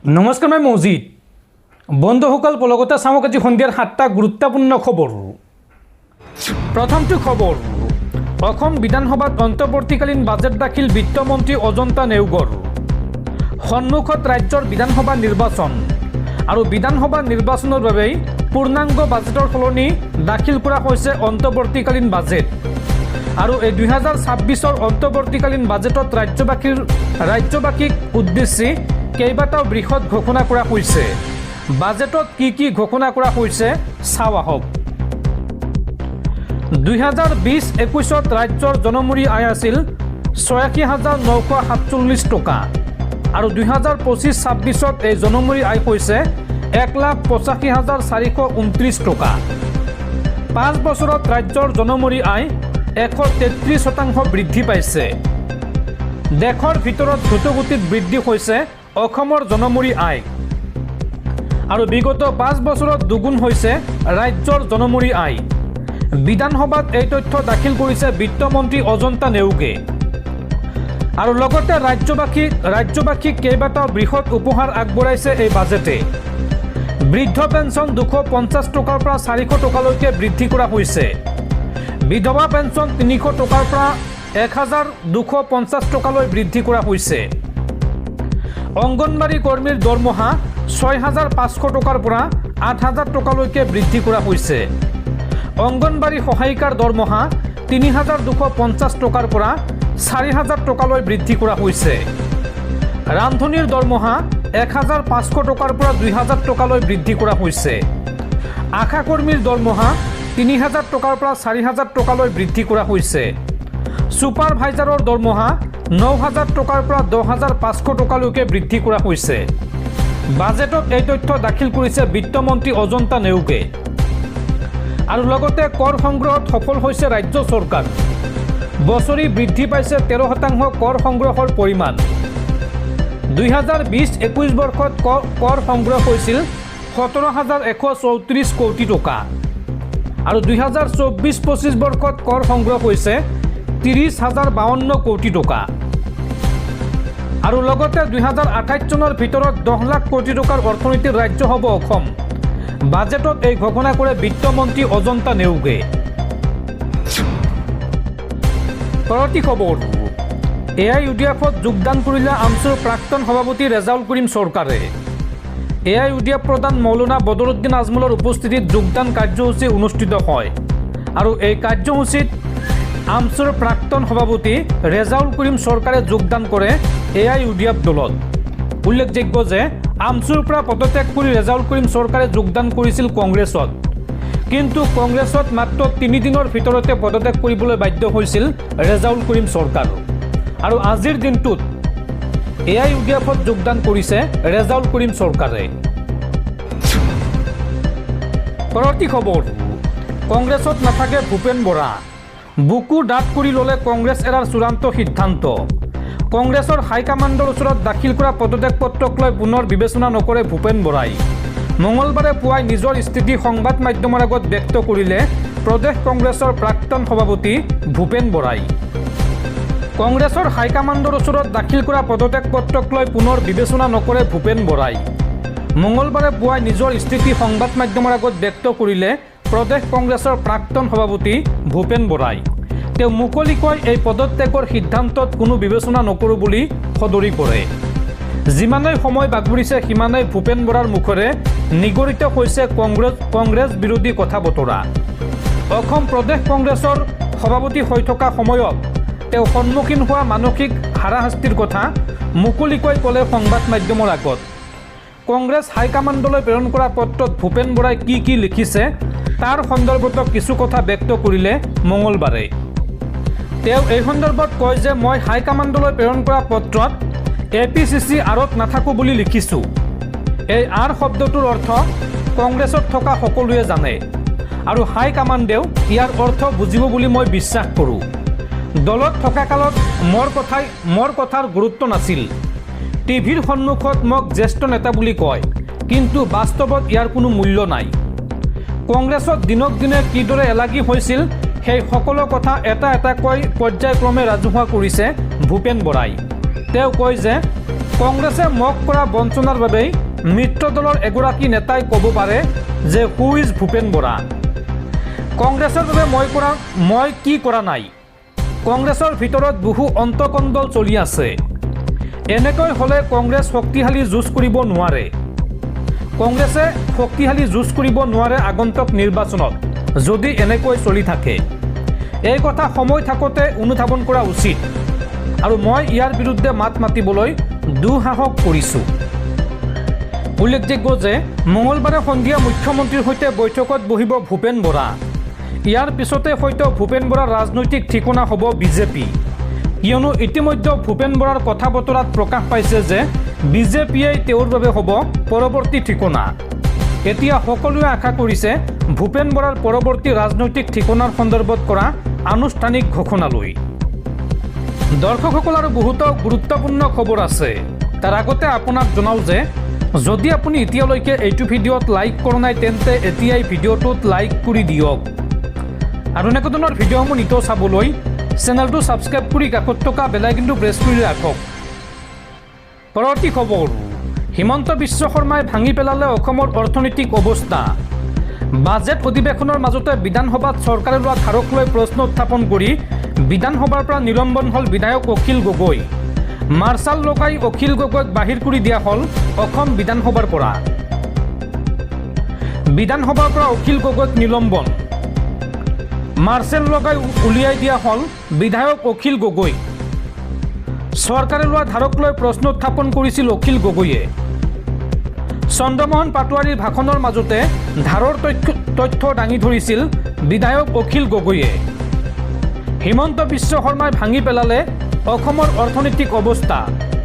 নমস্কাৰ, মই মৌজিদ। বন্ধুসকল, পলকতে চাওক আজি সন্ধিয়াৰ 7টা গুৰুত্বপূৰ্ণ খবৰ। প্ৰথমটো খবৰ, অসম বিধানসভাত অন্তৰ্বৰ্তীকালীন বাজেট দাখিল বিত্তমন্ত্ৰী অজন্তা নেওগৰ। সন্মুখত ৰাজ্যৰ বিধানসভা নিৰ্বাচন আৰু বিধানসভা নিৰ্বাচনৰ বাবে পূৰ্ণাংগ বাজেটৰ সলনি দাখিল কৰা হৈছে অন্তৰ্বৰ্তীকালীন বাজেট। আৰু এই 2026ৰ অন্তৰ্বৰ্তীকালীন বাজেটত ৰাজ্যবাসীক উদ্দেশ্যি কেইবাটাও বৃহৎ ঘোষণা কৰা হৈছে। বাজেটত কি ঘোষণা কৰা হৈছে চাওঁ আহক। 2020-21ত ৰাজ্যৰ জনমূৰি আয় আছিল 86,947 টকা আৰু 2025-26ত এই জনমূৰি আয় হৈছে 1,85,429 টকা। 5 বছৰত ৰাজ্যৰ জনমূৰি আয় 133% বৃদ্ধি পাইছে। দেশৰ ভিতৰত দ্ৰুতগতিত বৃদ্ধি হৈছে অসমৰ জনমূৰি আয় আৰু বিগত 5 বছৰত দুগুণ হৈছে ৰাজ্যৰ জনমূৰি আয়। বিধানসভাত এই তথ্য দাখিল কৰিছে বিত্তমন্ত্ৰী অজন্তা নেওগে। আৰু লগতে ৰাজ্যবাসীক কেইবাটাও বৃহৎ উপহাৰ আগবঢ়াইছে এই বাজেটে। বৃদ্ধ পেঞ্চন 250 টকাৰ পৰা 400 টকালৈকে বৃদ্ধি কৰা হৈছে। বিধৱা পেঞ্চন 300 টকাৰ পৰা 1,250 টকালৈ বৃদ্ধি কৰা হৈছে। অংগনবাড়ী কৰ্মীৰ দৰমহা 6,500 টকাৰ পৰা 8,000 টকালৈকে বৃদ্ধি কৰা হৈছে। অংগনবাড়ী সহায়িকাৰ দৰমহা 3,250 টকাৰ পৰা 4,000 টকালৈ বৃদ্ধি কৰা হৈছে। ৰান্ধনীৰ দৰমহা 1,500 টকাৰ পৰা 2,000 টকালৈ বৃদ্ধি কৰা হৈছে। আশা কৰ্মীৰ দৰমহা 3,000 টকাৰ পৰা 4,000 টকালৈ বৃদ্ধি কৰা হৈছে। ছুপাৰভাইজাৰৰ দৰমহা 9,000 টকাৰ পৰা 10,500 টকালৈকে বৃদ্ধি কৰা হৈছে। বাজেটত এই তথ্য দাখিল কৰিছে বিত্তমন্ত্ৰী অজন্তা নেওগে। আৰু লগতে কৰ সংগ্ৰহত সফল হৈছে ৰাজ্য চৰকাৰ। বছৰি বৃদ্ধি পাইছে 13% কৰ সংগ্ৰহৰ পৰিমাণ। 2020-21 বৰ্ষত কৰ সংগ্ৰহ হৈছিল 17,134 কোটি টকা আৰু 2024-25 বৰ্ষত কৰ সংগ্ৰহ হৈছে 30,052 কোটি টকা। আৰু লগতে 2028 চনৰ ভিতৰত 10 লাখ কোটি টকাৰ অৰ্থনীতিৰ ৰাজ্য হ'ব অসম। বাজেটত এই ঘোষণা কৰে বিত্তমন্ত্ৰী অজন্তা নেওগে। পৰৱৰ্তী খবৰ, AIUDFত যোগদান কৰিলে আমছুৰ প্ৰাক্তন সভাপতি ৰেজাউল কৰিম চৰকাৰে। AIUDF প্ৰধান মৌলানা বদৰুদ্দিন আজমলৰ উপস্থিতিত যোগদান কাৰ্যসূচী অনুষ্ঠিত হয় আৰু এই কাৰ্যসূচীত আমছুৰ প্ৰাক্তন সভাপতি ৰেজাউল কৰিম চৰকাৰে যোগদান কৰে AIUDF দলত। উল্লেখযোগ্য যে আমছুৰ পৰা পদত্যাগ কৰি ৰেজাউল কৰিম চৰকাৰে যোগদান কৰিছিল কংগ্ৰেছত, কিন্তু কংগ্ৰেছত মাত্ৰ 3 দিনৰ ভিতৰতে পদত্যাগ কৰিবলৈ বাধ্য হৈছিল ৰেজাউল কৰিম চৰকাৰ। আৰু আজিৰ দিনটোত AIUDFত যোগদান কৰিছে ৰেজাউল কৰিম চৰকাৰে। পৰৱৰ্তী খবৰ, কংগ্ৰেছত নাথাকে ভূপেন বৰা। বুকু ডাঠ কৰি ল'লে কংগ্ৰেছ এৰাৰ চূড়ান্ত সিদ্ধান্ত। কংগ্ৰেছৰ হাইকমাণ্ডৰ ওচৰত দাখিল কৰা পদত্যাগ পত্ৰক লৈ পুনৰ বিবেচনা নকৰে ভূপেন বৰাই। মঙলবাৰে পুৱাই নিজৰ স্থিতি সংবাদ মাধ্যমৰ আগত ব্যক্ত কৰিলে প্ৰদেশ কংগ্ৰেছৰ প্ৰাক্তন সভাপতি ভূপেন বৰাই। কংগ্ৰেছৰ হাইকমাণ্ডৰ ওচৰত দাখিল কৰা পদত্যাগ পত্ৰক লৈ পুনৰ বিবেচনা নকৰে ভূপেন বৰাই। মঙলবাৰে পুৱাই নিজৰ স্থিতি সংবাদ মাধ্যমৰ আগত ব্যক্ত কৰিলে প্ৰদেশ কংগ্ৰেছৰ প্ৰাক্তন সভাপতি ভূপেন বৰাই। তেওঁ মুকলিকৈ এই পদত্যাগৰ সিদ্ধান্তত কোনো বিবেচনা নকৰোঁ বুলি সদৰি কৰে। যিমানেই সময় বাগৰিছে সিমানেই ভূপেন বৰাৰ মুখেৰে নিগৰিত হৈছে কংগ্ৰেছ বিৰোধী কথা বতৰা। অসম প্ৰদেশ কংগ্ৰেছৰ সভাপতি হৈ থকা সময়ত তেওঁ সন্মুখীন হোৱা মানসিক হাৰাশাস্তিৰ কথা মুকলিকৈ ক'লে সংবাদ মাধ্যমৰ আগত। কংগ্ৰেছ হাইকমাণ্ডলৈ প্ৰেৰণ কৰা পত্ৰত ভূপেন বৰাই কি লিখিছে তাৰ সন্দৰ্ভত কিছু কথা ব্যক্ত কৰিলে মঙলবাৰে। তেওঁ এই সন্দৰ্ভত কয় যে মই হাইকমাণ্ডলৈ প্ৰেৰণ কৰা পত্ৰত APCC আৰত নাথাকোঁ বুলি লিখিছোঁ। এই আৰ শব্দটোৰ অৰ্থ কংগ্ৰেছত থকা সকলোৱে জানে আৰু হাইকমাণ্ডেও ইয়াৰ অৰ্থ বুজিব বুলি মই বিশ্বাস কৰোঁ। দলত থকা কালত মোৰ কথাৰ গুৰুত্ব নাছিল। টিভিৰ সন্মুখত মোক জ্যেষ্ঠ নেতা বুলি কয়, কিন্তু বাস্তৱত ইয়াৰ কোনো মূল্য নাই। কংগ্ৰেছত দিনক দিনে কিদৰে এলাগী হৈছিল সেই সকলো কথা এটাকৈ পৰ্যায়ক্ৰমে ৰাজহুৱা কৰিছে ভূপেন বৰাই। তেওঁ কয় যে কংগ্ৰেছে মক কৰা বঞ্চনাৰ বাবেই মিত্ৰ দলৰ এগৰাকী নেতাই ক'ব পাৰে যে হু ইজ ভূপেন বৰা। কংগ্ৰেছৰ বাবে মই কি কৰা নাই। কংগ্ৰেছৰ ভিতৰত বহু অন্তকণ্ডল চলি আছে। এনেকৈ হ'লে কংগ্ৰেছ শক্তিশালী যুঁজ কৰিব নোৱাৰে। কংগ্ৰেছে শক্তিশালী যুঁজ কৰিব নোৱাৰে আগন্তুক নিৰ্বাচনত যদি এনেকৈ চলি থাকে। এই কথা সময় থাকোঁতে অনুধাৱন কৰা উচিত আৰু মই ইয়াৰ বিৰুদ্ধে মাত মাতিবলৈ দুঃসাহস কৰিছোঁ। উল্লেখযোগ্য যে মঙলবাৰে সন্ধিয়া মুখ্যমন্ত্ৰীৰ সৈতে বৈঠকত বহিব ভূপেন বৰা। ইয়াৰ পিছতে হয়তো ভূপেন বৰাৰ ৰাজনৈতিক ঠিকনা হ'ব বিজেপি, কিয়নো ইতিমধ্যে ভূপেন বৰাৰ কথা বতৰাত প্ৰকাশ পাইছে যে বিজেপিয়েই তেওঁৰ বাবে হ'ব পৰৱৰ্তী ঠিকনা। এতিয়া সকলোৱে আশা কৰিছে ভূপেন বৰাৰ পৰৱৰ্তী ৰাজনৈতিক ঠিকনাৰ সন্দৰ্ভত কৰা আনুষ্ঠানিক ঘোষণালৈ। দৰ্শকসকল আৰু বহুতো গুৰুত্বপূৰ্ণ খবৰ আছে। তাৰ আগতে আপোনাক জনাওঁ যে যদি আপুনি এতিয়ালৈকে এইটো ভিডিঅ'ত লাইক কৰা নাই তেন্তে এতিয়াই ভিডিঅ'টোত লাইক কৰি দিয়ক আৰু এনেকুৱা ধৰণৰ ভিডিঅ'সমূহ নিতৌ চাবলৈ চেনেলটো ছাবস্ক্ৰাইব কৰি কাষত থকা বেলাইকনটো প্ৰেছ কৰি ৰাখক। পৰৱৰ্তী খবৰ, হিমন্ত বিশ্ব শৰ্মাই ভাঙি পেলালে অসমৰ অৰ্থনৈতিক অৱস্থা। বাজেট অধিৱেশনৰ মাজতে বিধানসভাত চৰকাৰে লোৱা ধাৰক লৈ প্ৰশ্ন উত্থাপন কৰি বিধানসভাৰ পৰা নিলম্বন হ'ল বিধায়ক অখিল গগৈ। মাৰ্চাল লগাই অখিল গগৈক বাহিৰ কৰি দিয়া হ'ল অসম বিধানসভাৰ পৰা। বিধানসভাৰ পৰা অখিল গগৈক নিলম্বন, মাৰ্চেল লগাই উলিয়াই দিয়া হ'ল বিধায়ক অখিল গগৈ। চৰকাৰে লোৱা ধাৰক লৈ প্ৰশ্ন উত্থাপন কৰিছিল অখিল গগৈয়ে। চন্দ্ৰমোহন পাটোৱাৰীৰ ভাষণৰ মাজতে ধাৰৰ তথ্য দাঙি ধৰিছিল বিধায়ক অখিল গগৈয়ে। হিমন্ত বিশ্ব শৰ্মাই ভাঙি পেলালে অসমৰ অৰ্থনৈতিক অৱস্থা,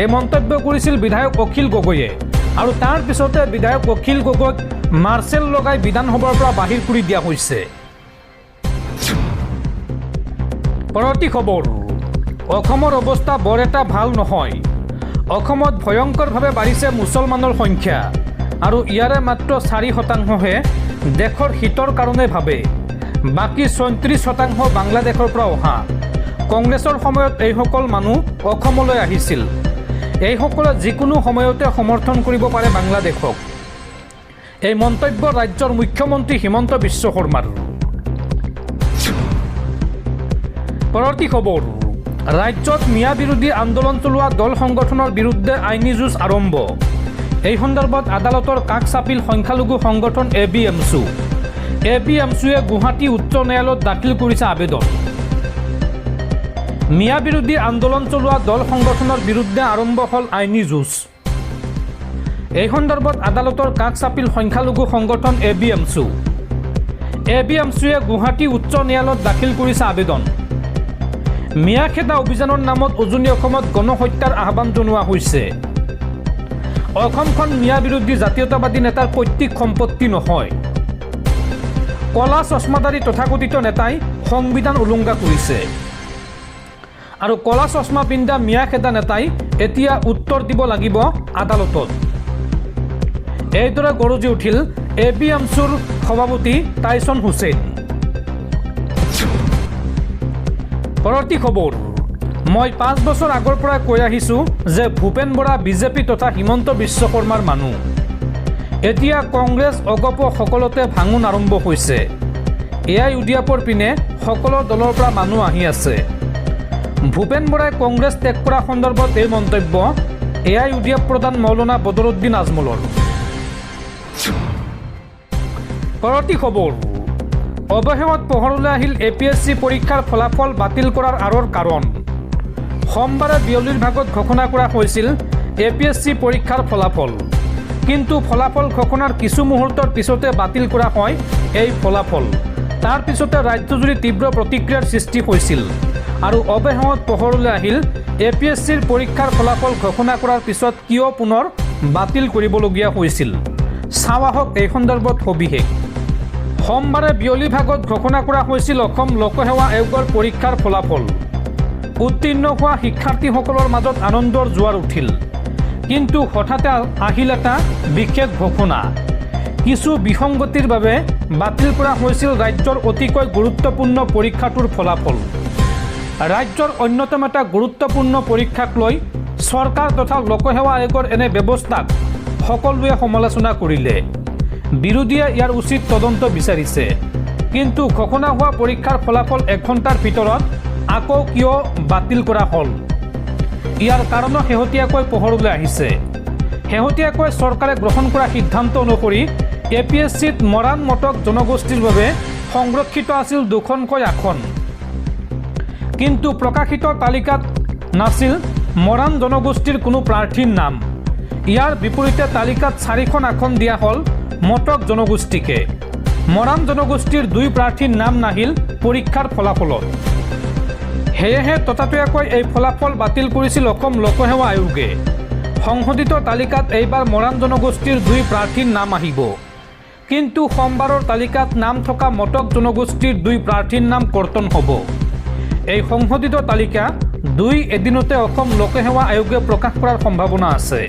এই মন্তব্য কৰিছিল বিধায়ক অখিল গগৈয়ে আৰু তাৰ পিছতে বিধায়ক অখিল গগৈক মাৰ্চেল লগাই বিধানসভাৰ পৰা বাহিৰ কৰি দিয়া হৈছে। পৰৱৰ্তী খবৰ, অসমৰ অৱস্থা বৰ এটা ভাল নহয়। অসমত ভয়ংকৰভাৱে বাঢ়িছে মুছলমানৰ সংখ্যা আৰু ইয়াৰে মাত্ৰ 4%হে দেশৰ হিতৰ কাৰণে ভাবে। বাকী 37% বাংলাদেশৰ পৰা অহা। কংগ্ৰেছৰ সময়ত এইসকল মানুহ অসমলৈ আহিছিল। এইসকলে যিকোনো সময়তে সমৰ্থন কৰিব পাৰে বাংলাদেশক। এই মন্তব্য ৰাজ্যৰ মুখ্যমন্ত্ৰী হিমন্ত বিশ্ব শৰ্মাৰ। পৰৱৰ্তী খবৰ, ৰাজ্যত মিয়া বিৰোধী আন্দোলন চলোৱা দল সংগঠনৰ বিৰুদ্ধে আইনী যুঁজ আৰম্ভ। এই সন্দৰ্ভত আদালতৰ কাষ চাপিল সংখ্যালঘু সংগঠন ABMSU। ABMSUৱে গুৱাহাটী উচ্চ ন্যায়ালয়ত দাখিল কৰিছে আবেদন। মিয়া বিৰোধী আন্দোলন চলোৱা দল সংগঠনৰ বিৰুদ্ধে আৰম্ভ হ'ল আইনী যুঁজ। এই সন্দৰ্ভত আদালতৰ কাষ চাপিল সংখ্যালঘু সংগঠন ABMSU। ABMSUৱে গুৱাহাটী উচ্চ ন্যায়ালয়ত দাখিল কৰিছে আবেদন। মিয়া খেদা অভিযানৰ নামত উজনি অসমত গণহত্যাৰ আহ্বান জনোৱা হৈছে। অসমখন মিয়া বিৰোধী জাতীয়তাবাদী নেতাৰ পৈতৃক সম্পত্তি নহয়। কলা চশমাধাৰী তথাকথিত নেতাই সংবিধান উলংঘা কৰিছে আৰু কলা চশমা পিন্ধা মিয়া খেদা নেতাই এতিয়া উত্তৰ দিব লাগিব আদালতত। এইদৰে গৰজি উঠিল ABMSUৰ সভাপতি টাইছন হুছেইন। পৰৱৰ্তী খবৰ, মই 5 বছৰ আগৰ পৰা কৈ আহিছোঁ যে ভূপেন বৰা বিজেপি তথা হিমন্ত বিশ্ব শৰ্মাৰ মানুহ। এতিয়া কংগ্ৰেছ অগপ সকলোতে ভাঙোন আৰম্ভ হৈছে। AIUDFৰ পিনে সকলো দলৰ পৰা মানুহ আহি আছে। ভূপেন বৰাই কংগ্ৰেছ ত্যাগ কৰা সন্দৰ্ভত এই মন্তব্য AIUDF প্ৰধান মৌলানা বদৰুদ্দিন আজমলৰ। পৰৱৰ্তী খবৰ, অৱশেষত পোহৰলৈ আহিল APSC পৰীক্ষাৰ ফলাফল বাতিল কৰাৰ আঁৰৰ কাৰণ। সোমবাৰে বিয়লিৰ ভাগত ঘোষণা কৰা হৈছিল APSC পৰীক্ষাৰ ফলাফল, কিন্তু ফলাফল ঘোষণাৰ কিছু মুহূৰ্তৰ পিছতে বাতিল কৰা হয় এই ফলাফল। তাৰ পিছতে ৰাজ্যজুৰি তীব্ৰ প্ৰতিক্ৰিয়াৰ সৃষ্টি হৈছিল আৰু অৱশেষত পোহৰলৈ আহিল APSCৰ পৰীক্ষাৰ ফলাফল ঘোষণা কৰাৰ পিছত কিয় পুনৰ বাতিল কৰিবলগীয়া হৈছিল। চাওঁ আহক এই সন্দৰ্ভত সবিশেষ। সোমবাৰে বিয়লি ভাগত ঘোষণা কৰা হৈছিল অসম লোকসেৱা আয়োগৰ পৰীক্ষাৰ ফলাফল। উত্তীৰ্ণ হোৱা শিক্ষাৰ্থীসকলৰ মাজত আনন্দৰ জোৱাৰ উঠিল, কিন্তু হঠাতে আহিল এটা বিশেষ ঘোষণা। কিছু বিসংগতিৰ বাবে বাতিল কৰা হৈছিল ৰাজ্যৰ অতিকৈ গুৰুত্বপূৰ্ণ পৰীক্ষাটোৰ ফলাফল। ৰাজ্যৰ অন্যতম এটা গুৰুত্বপূৰ্ণ পৰীক্ষাক লৈ চৰকাৰ তথা লোকসেৱা আয়োগৰ এনে ব্যৱস্থাক সকলোৱে সমালোচনা কৰিলে। বিৰোধীয়ে ইয়াৰ উচিত তদন্ত বিচাৰিছে। কিন্তু ঘোষণা হোৱা পৰীক্ষাৰ ফলাফল 1 ঘণ্টাৰ ভিতৰত আকৌ কিয় বাতিল কৰা হ'ল? ইয়াৰ কাৰণো শেহতীয়াকৈ পোহৰলৈ আহিছে। শেহতীয়াকৈ চৰকাৰে গ্ৰহণ কৰা সিদ্ধান্ত অনুসৰি APSCত মৰাণ মটক জনগোষ্ঠীৰ বাবে সংৰক্ষিত আছিল 2খনকৈ আসন। কিন্তু প্ৰকাশিত তালিকাত নাছিল মৰাণ জনগোষ্ঠীৰ কোনো প্ৰাৰ্থীৰ নাম। ইয়াৰ বিপৰীতে তালিকাত 4খন আসন দিয়া হ'ল মটক জনগোষ্ঠীকে। মৰাণ জনগোষ্ঠীৰ 2 প্ৰাৰ্থীৰ নাম নাহিল পৰীক্ষাৰ ফলাফলত। সেয়েহে ততাতৈয়াকৈ এই ফলাফল বাতিল কৰিছিল অসম লোকসেৱা আয়োগে। সংশোধিত তালিকাত এইবাৰ মৰাণ জনগোষ্ঠীৰ 2 প্ৰাৰ্থীৰ নাম আহিব। কিন্তু সোমবাৰৰ তালিকাত নাম থকা মটক জনগোষ্ঠীৰ 2 প্ৰাৰ্থীৰ নাম কৰ্তন হ'ব। এই সংশোধিত তালিকা 2 এদিনতে অসম লোকসেৱা আয়োগে প্ৰকাশ কৰাৰ সম্ভাৱনা আছে।